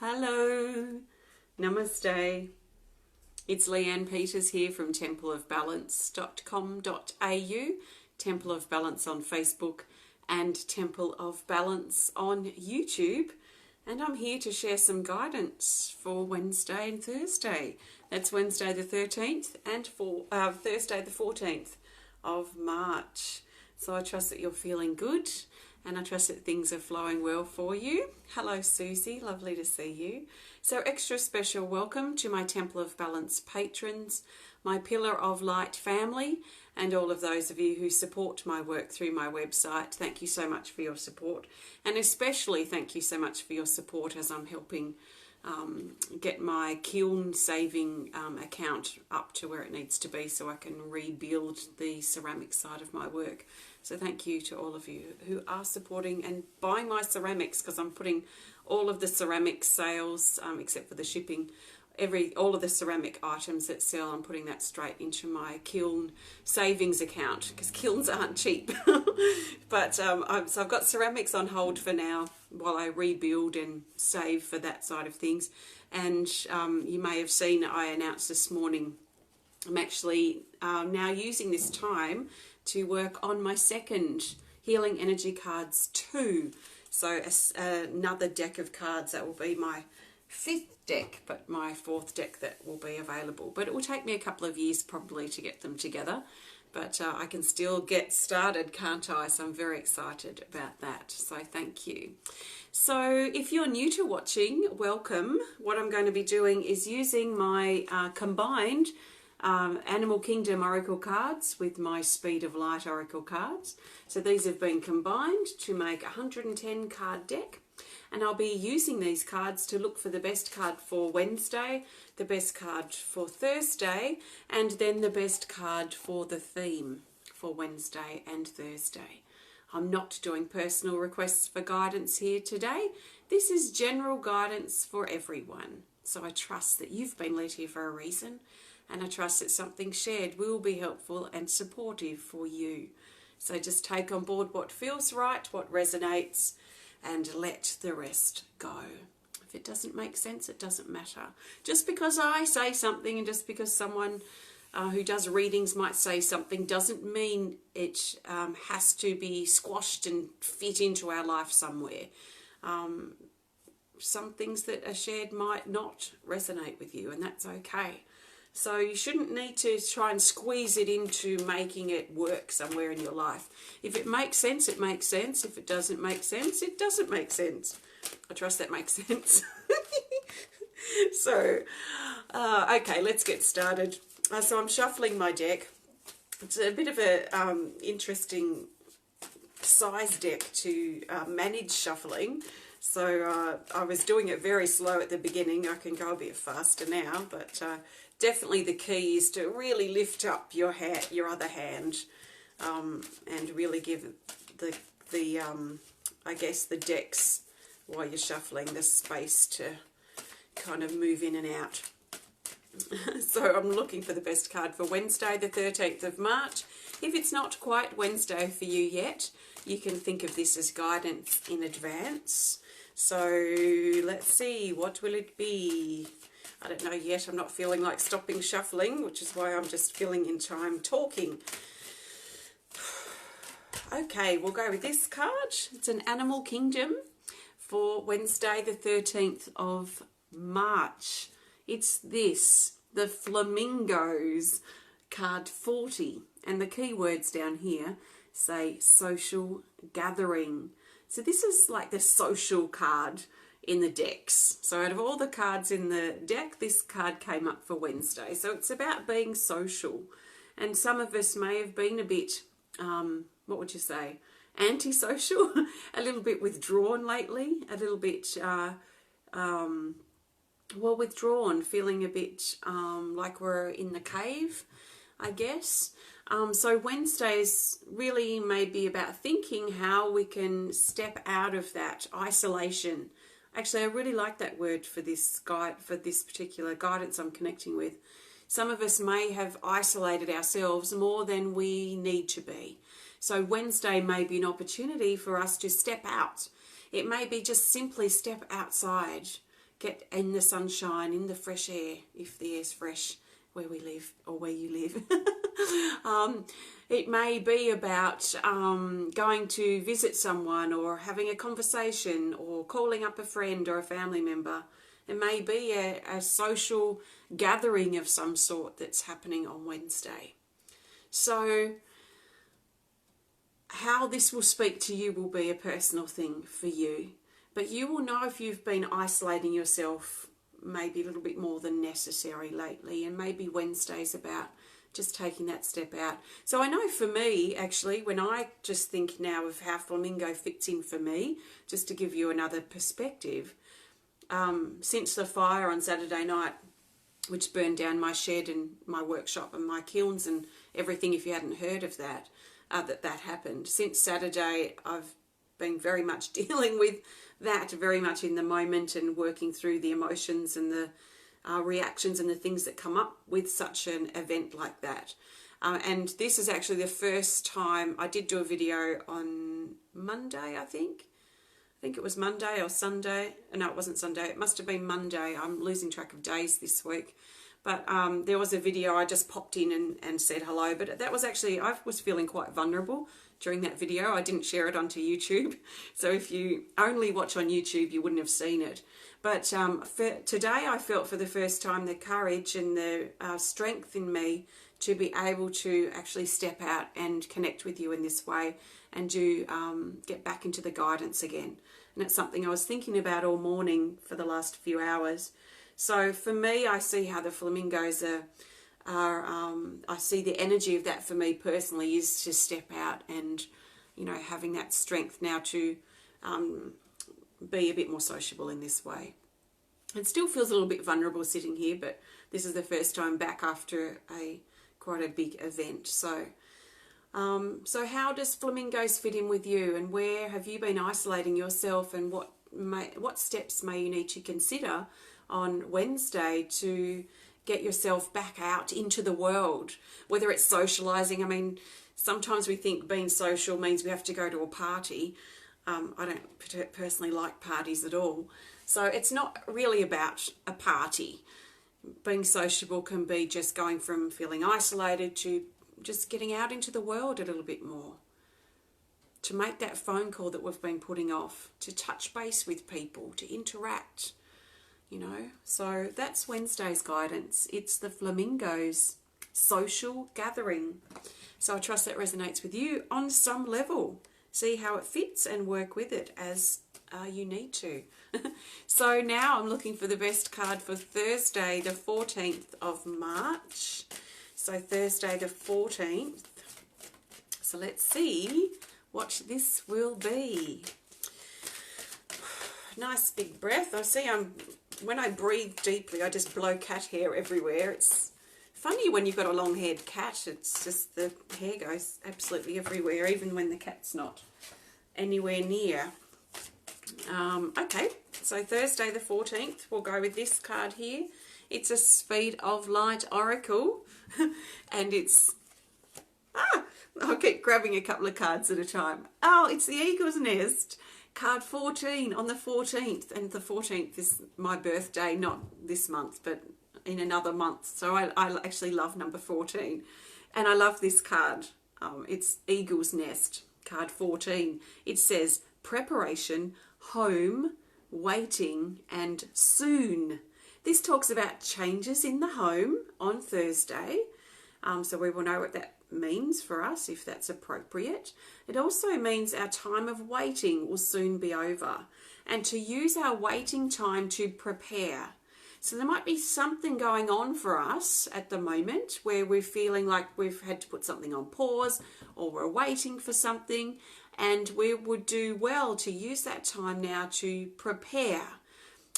Hello, namaste. It's Leanne Peters here from templeofbalance.com.au, Temple of Balance on Facebook and Temple of Balance on YouTube. And I'm here to share some guidance for Wednesday and Thursday. That's Wednesday the 13th and for Thursday the 14th of March. So I trust that you're feeling good and I trust that things are flowing well for you. Hello Susie, lovely to see you. So extra special welcome to my Temple of Balance patrons, my Pillar of Light family, and all of those of you who support my work through my website. Thank you so much for your support, and especially thank you so much for your support as I'm helping get my kiln saving account up to where it needs to be so I can rebuild the ceramic side of my work. So thank you to all of you who are supporting and buying my ceramics, because I'm putting all of the ceramic sales, except for the shipping, all of the ceramic items that sell, I'm putting that straight into my kiln savings account, because kilns aren't cheap. But so I've got ceramics on hold for now while I rebuild and save for that side of things. And you may have seen I announced this morning I'm actually now using this time to work on my second Healing Energy Cards 2. So another deck of cards that will be my fifth deck, but my fourth deck that will be available. But it will take me a couple of years probably to get them together. But I can still get started, can't I? So I'm very excited about that. So thank you. So if you're new to watching, welcome. What I'm going to be doing is using my combined Animal Kingdom Oracle cards with my Speed of Light Oracle cards. So these have been combined to make a 110 card deck. And I'll be using these cards to look for the best card for Wednesday, the best card for Thursday, and then the best card for the theme for Wednesday and Thursday. I'm not doing personal requests for guidance here today. This is general guidance for everyone. So I trust that you've been led here for a reason, and I trust that something shared will be helpful and supportive for you. So just take on board what feels right, what resonates, and let the rest go. If it doesn't make sense, it doesn't matter. Just because I say something and just because someone who does readings might say something doesn't mean it has to be squashed and fit into our life somewhere. Some things that are shared might not resonate with you, and that's okay. So you shouldn't need to try and squeeze it into making it work somewhere in your life. If it makes sense, it makes sense. If it doesn't make sense, it doesn't make sense. I trust that makes sense. So, okay, let's get started. So I'm shuffling my deck. It's a bit of a interesting size deck to manage shuffling. So I was doing it very slow at the beginning. I can go a bit faster now, but definitely the key is to really lift up your other hand, and really give the I guess the decks while you're shuffling the space to kind of move in and out. So I'm looking for the best card for Wednesday the 13th of March. If it's not quite Wednesday for you yet, you can think of this as guidance in advance. So let's see, what will it be? I don't know yet. I'm not feeling like stopping shuffling, which is why I'm just filling in time talking. Okay, we'll go with this card. It's an Animal Kingdom for Wednesday the 13th of March. It's this, the Flamingos, card 40. And the key words down here say social gathering. So this is like the social card in the decks. So out of all the cards in the deck, this card came up for Wednesday. So it's about being social. And some of us may have been a bit, what would you say, antisocial, a little bit withdrawn lately, a little bit, well, withdrawn, feeling a bit like we're in the cave, I guess. So Wednesdays really may be about thinking how we can step out of that isolation. Actually, I really like that word for this guide, for this particular guidance I'm connecting with. Some of us may have isolated ourselves more than we need to be. So Wednesday may be an opportunity for us to step out. It may be just simply step outside, get in the sunshine, in the fresh air, if the air's fresh where we live or where you live. It may be about going to visit someone or having a conversation or calling up a friend or a family member. It may be a social gathering of some sort that's happening on Wednesday. So how this will speak to you will be a personal thing for you. But you will know if you've been isolating yourself maybe a little bit more than necessary lately, and maybe Wednesday's about just taking that step out. So I know for me, actually, when I just think now of how Flamingo fits in for me, just to give you another perspective, since the fire on Saturday night, which burned down my shed and my workshop and my kilns and everything, if you hadn't heard of that, that happened. Since Saturday, I've been very much dealing with that, very much in the moment, and working through the emotions and the reactions and the things that come up with such an event like that. And this is actually the first time I did do a video on Monday, I think it was Monday or Sunday. No, it wasn't Sunday. It must have been Monday. I'm losing track of days this week. But there was a video I just popped in and said hello. But that was actually, I was feeling quite vulnerable during that video. I didn't share it onto YouTube. So if you only watch on YouTube, you wouldn't have seen it. But for today, I felt for the first time the courage and the strength in me to be able to actually step out and connect with you in this way and to get back into the guidance again. And it's something I was thinking about all morning for the last few hours. So for me, I see how the flamingos I see the energy of that for me personally is to step out and, you know, having that strength now to be a bit more sociable in this way. It still feels a little bit vulnerable sitting here, but this is the first time back after quite a big event. So how does flamingos fit in with you, and where have you been isolating yourself, and what steps may you need to consider on Wednesday to get yourself back out into the world, whether it's socializing. I mean, sometimes we think being social means we have to go to a party. I don't personally like parties at all. So it's not really about a party. Being sociable can be just going from feeling isolated to just getting out into the world a little bit more. To make that phone call that we've been putting off, to touch base with people, to interact, you know. So that's Wednesday's guidance. It's the flamingos social gathering. So I trust that resonates with you on some level. See how it fits and work with it as you need to. So now I'm looking for the best card for Thursday, the 14th of March. So Thursday the 14th. So let's see what this will be. Nice big breath. I see when I breathe deeply, I just blow cat hair everywhere. It's funny when you've got a long-haired cat. It's just the hair goes absolutely everywhere, even when the cat's not anywhere near. Okay, so Thursday the 14th, we'll go with this card here. It's a Speed of Light Oracle, and it's... I'll keep grabbing a couple of cards at a time. Oh, it's the Eagle's Nest. Card 14 on the 14th, and the 14th is my birthday, not this month, but in another month. So I actually love number 14, and I love this card. It's Eagle's Nest, card 14. It says preparation, home, waiting, and soon. This talks about changes in the home on Thursday. So we will know what that means for us, if that's appropriate. It also means our time of waiting will soon be over, and to use our waiting time to prepare. So there might be something going on for us at the moment where we're feeling like we've had to put something on pause, or we're waiting for something, and we would do well to use that time now to prepare.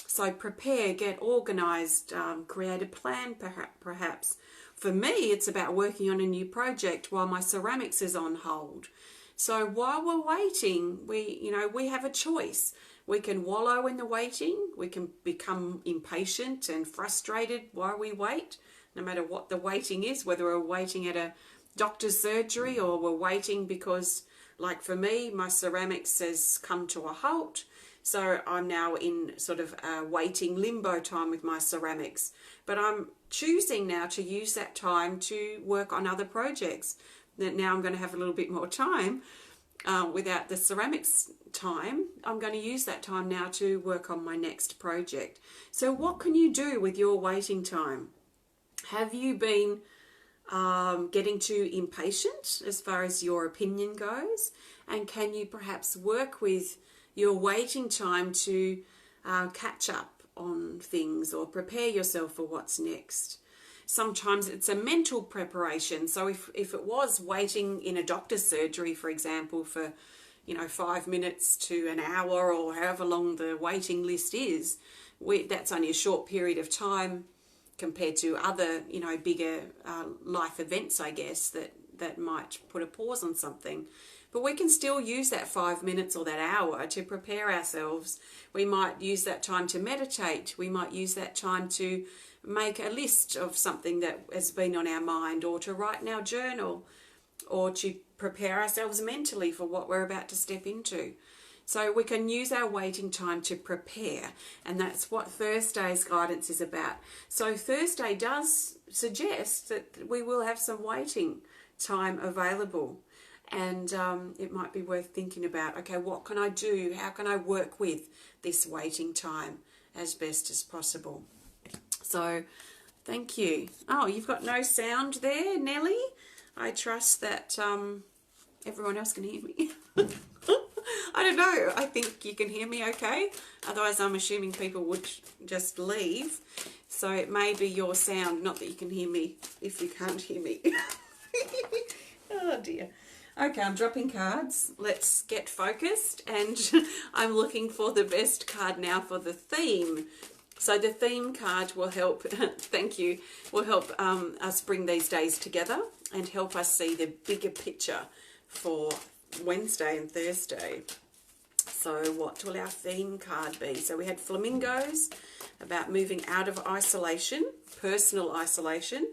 So prepare, get organised, create a plan perhaps. For me, it's about working on a new project while my ceramics is on hold. So while we're waiting, we have a choice. We can wallow in the waiting. We can become impatient and frustrated while we wait, no matter what the waiting is, whether we're waiting at a doctor's surgery or we're waiting because, like for me, my ceramics has come to a halt. So I'm now in sort of a waiting limbo time with my ceramics. But I'm choosing now to use that time to work on other projects. That now I'm going to have a little bit more time without the ceramics time. I'm going to use that time now to work on my next project. So what can you do with your waiting time? Have you been getting too impatient as far as your opinion goes? And can you perhaps work with your waiting time to catch up on things or prepare yourself for what's next? Sometimes it's a mental preparation. So if it was waiting in a doctor's surgery, for example, for 5 minutes to an hour or however long the waiting list is, that's only a short period of time compared to other, bigger life events, I guess, that might put a pause on something. But we can still use that 5 minutes or that hour to prepare ourselves. We might use that time to meditate. We might use that time to make a list of something that has been on our mind, or to write in our journal, or to prepare ourselves mentally for what we're about to step into. So we can use our waiting time to prepare, and that's what Thursday's guidance is about. So Thursday does suggest that we will have some waiting time available, and it might be worth thinking about, okay, what can I do? How can I work with this waiting time as best as possible? So thank you. Oh, you've got no sound there, Nellie? I trust that everyone else can hear me. I don't know. I think you can hear me okay. Otherwise, I'm assuming people would just leave. So it may be your sound, not that you can hear me if you can't hear me. Oh, dear. Okay, I'm dropping cards. Let's get focused. And I'm looking for the best card now for the theme. So the theme card will help, thank you, will help us bring these days together and help us see the bigger picture for Wednesday and Thursday. So what will our theme card be? So we had flamingos, about moving out of isolation, personal isolation,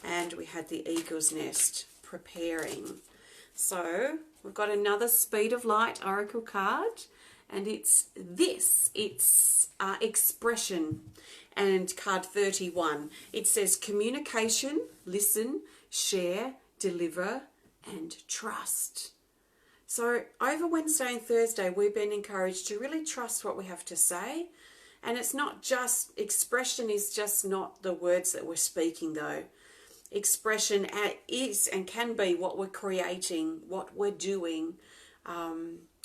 and we had the eagle's nest, preparing. So we've got another Speed of Light oracle card, and it's this. It's expression, and card 31. It says communication, listen, share, deliver, and trust. So over Wednesday and Thursday, we've been encouraged to really trust what we have to say. And it's not just, expression is just not the words that we're speaking though. Expression is and can be what we're creating, what we're doing.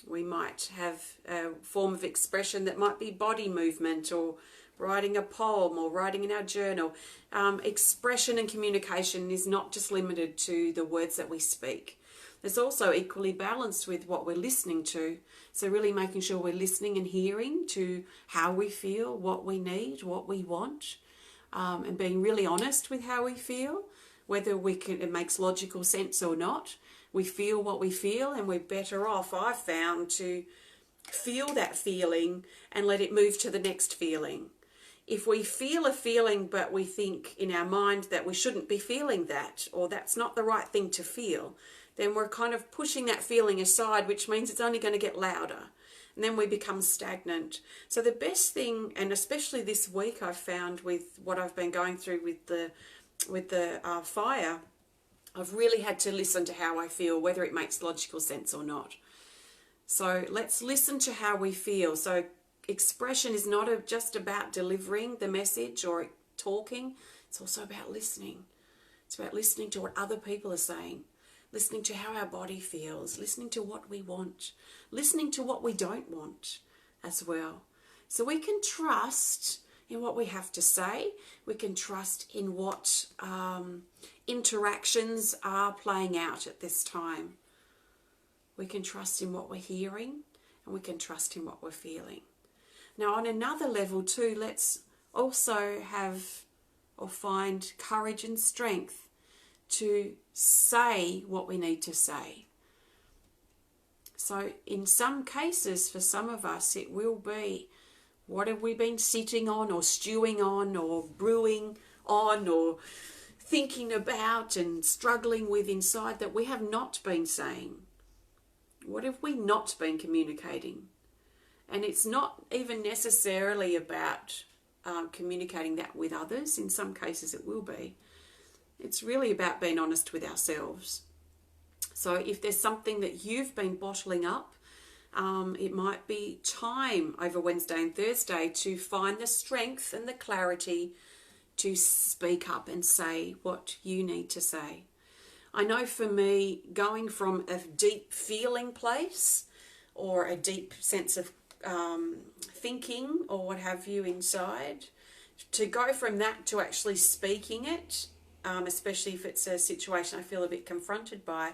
We might have a form of expression that might be body movement, or writing a poem, or writing in our journal. Expression and communication is not just limited to the words that we speak. It's also equally balanced with what we're listening to. So really making sure we're listening and hearing to how we feel, what we need, what we want, and being really honest with how we feel, whether it makes logical sense or not. We feel what we feel, and we're better off, I've found, to feel that feeling and let it move to the next feeling. If we feel a feeling but we think in our mind that we shouldn't be feeling that, or that's not the right thing to feel, then we're kind of pushing that feeling aside, which means it's only going to get louder. And then we become stagnant. So the best thing, and especially this week I've found with what I've been going through with the fire, I've really had to listen to how I feel, whether it makes logical sense or not. So let's listen to how we feel. So expression is not just about delivering the message or talking. It's also about listening. It's about listening to what other people are saying, listening to how our body feels, listening to what we want, listening to what we don't want as well. So we can trust in what we have to say. We can trust in what interactions are playing out at this time. We can trust in what we're hearing, and we can trust in what we're feeling. Now, on another level too, let's also have or find courage and strength to say what we need to say. So in some cases, for some of us, it will be, what have we been sitting on or stewing on or brewing on or thinking about and struggling with inside that we have not been saying? What have we not been communicating? And it's not even necessarily about communicating that with others. In some cases it will be. It's really about being honest with ourselves. So if there's something that you've been bottling up, it might be time over Wednesday and Thursday to find the strength and the clarity to speak up and say what you need to say. I know for me, going from a deep feeling place or a deep sense of thinking or what have you inside, to go from that to actually speaking it, especially if it's a situation I feel a bit confronted by,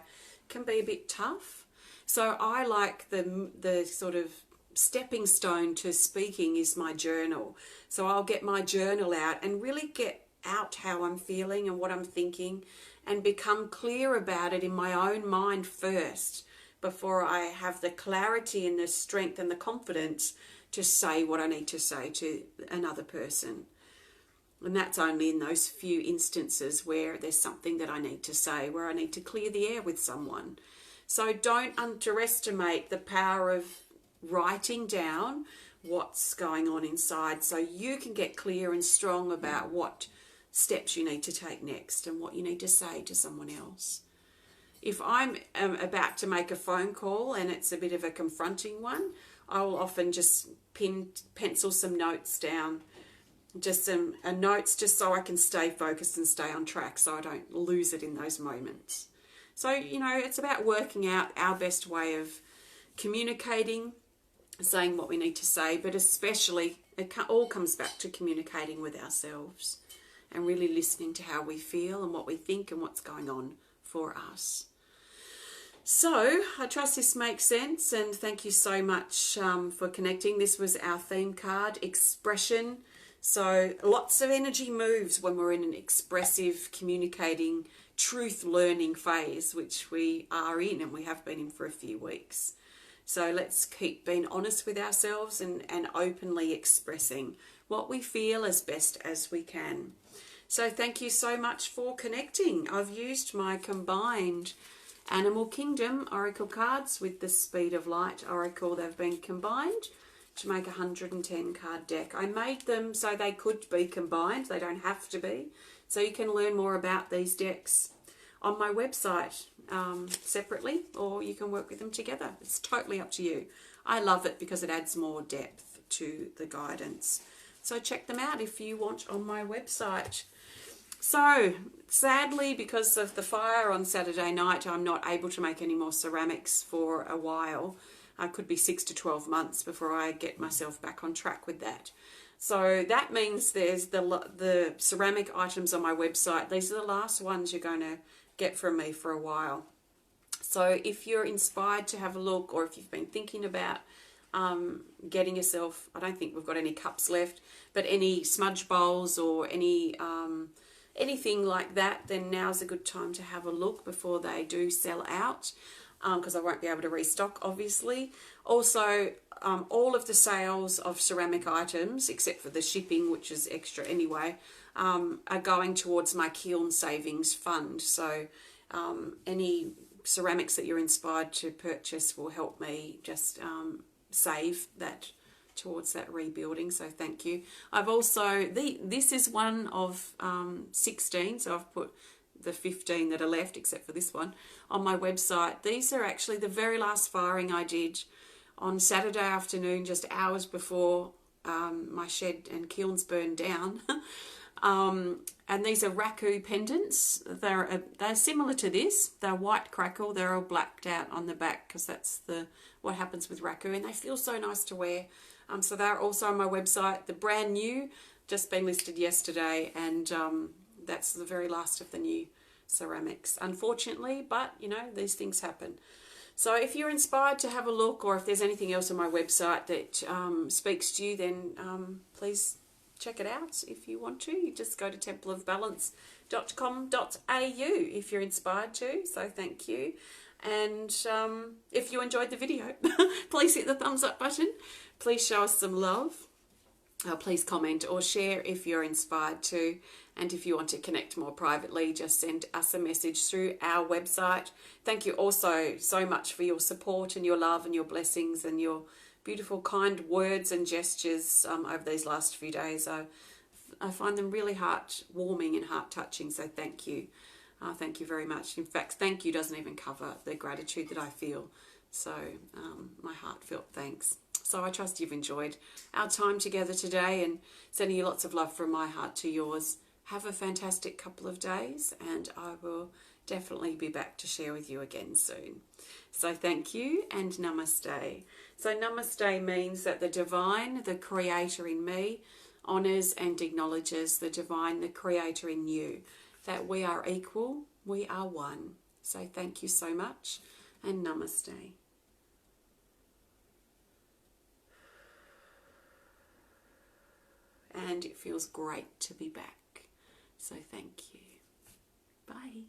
can be a bit tough. So I like the sort of stepping stone to speaking is my journal. So I'll get my journal out and really get out how I'm feeling and what I'm thinking and become clear about it in my own mind first before I have the clarity and the strength and the confidence to say what I need to say to another person. And that's only in those few instances where there's something that I need to say, where I need to clear the air with someone. So don't underestimate the power of writing down what's going on inside so you can get clear and strong about what steps you need to take next and what you need to say to someone else. If I'm about to make a phone call and it's a bit of a confronting one, I will often just pencil some notes down, just some notes just so I can stay focused and stay on track so I don't lose it in those moments. So, it's about working out our best way of communicating, saying what we need to say, but especially it all comes back to communicating with ourselves and really listening to how we feel and what we think and what's going on for us. So I trust this makes sense, and thank you so much for connecting. This was our theme card, expression. So lots of energy moves when we're in an expressive, communicating, truth learning phase, which we are in and we have been in for a few weeks. So let's keep being honest with ourselves and openly expressing what we feel as best as we can. So thank you so much for connecting. I've used my combined Animal Kingdom Oracle cards with the Speed of Light Oracle. They've been combined to make a 110 card deck. I made them so they could be combined. They don't have to be. So you can learn more about these decks on my website separately, or you can work with them together. It's totally up to you. I love it because it adds more depth to the guidance. So check them out if you want on my website. So sadly, because of the fire on Saturday night, I'm not able to make any more ceramics for a while. It could be 6 to 12 months before I get myself back on track with that. So that means there's the ceramic items on my website. These are the last ones you're going to get from me for a while. So if you're inspired to have a look, or if you've been thinking about getting yourself, I don't think we've got any cups left, but any smudge bowls or anything like that, then now's a good time to have a look before they do sell out, because I won't be able to restock, obviously. Also, all of the sales of ceramic items, except for the shipping, which is extra anyway, are going towards my Kiln Savings Fund. So any ceramics that you're inspired to purchase will help me just save that towards that rebuilding, so thank you. I've also, this is one of 16, so I've put the 15 that are left, except for this one, on my website. These are actually the very last firing I did on Saturday afternoon, just hours before my shed and kilns burned down. And these are raku pendants. They're similar to this. They're white crackle. They're all blacked out on the back because that's what happens with raku, and they feel so nice to wear. So they're also on my website. The brand new, just been listed yesterday, and that's the very last of the new ceramics, unfortunately, but these things happen. So if you're inspired to have a look, or if there's anything else on my website that speaks to you, then please check it out if you want to. You just go to templeofbalance.com.au if you're inspired to, so thank you. And if you enjoyed the video, please hit the thumbs up button. Please show us some love. Please comment or share if you're inspired to. And if you want to connect more privately, just send us a message through our website. Thank you also so much for your support and your love and your blessings and your beautiful, kind words and gestures over these last few days. I find them really heart-warming and heart-touching, so thank you. Thank you very much. In fact, thank you doesn't even cover the gratitude that I feel. So my heartfelt thanks. So I trust you've enjoyed our time together today, and sending you lots of love from my heart to yours. Have a fantastic couple of days, and I will definitely be back to share with you again soon. So thank you and namaste. So namaste means that the divine, the creator in me, honours and acknowledges the divine, the creator in you, that we are equal, we are one. So thank you so much and namaste. And it feels great to be back. So thank you. Bye.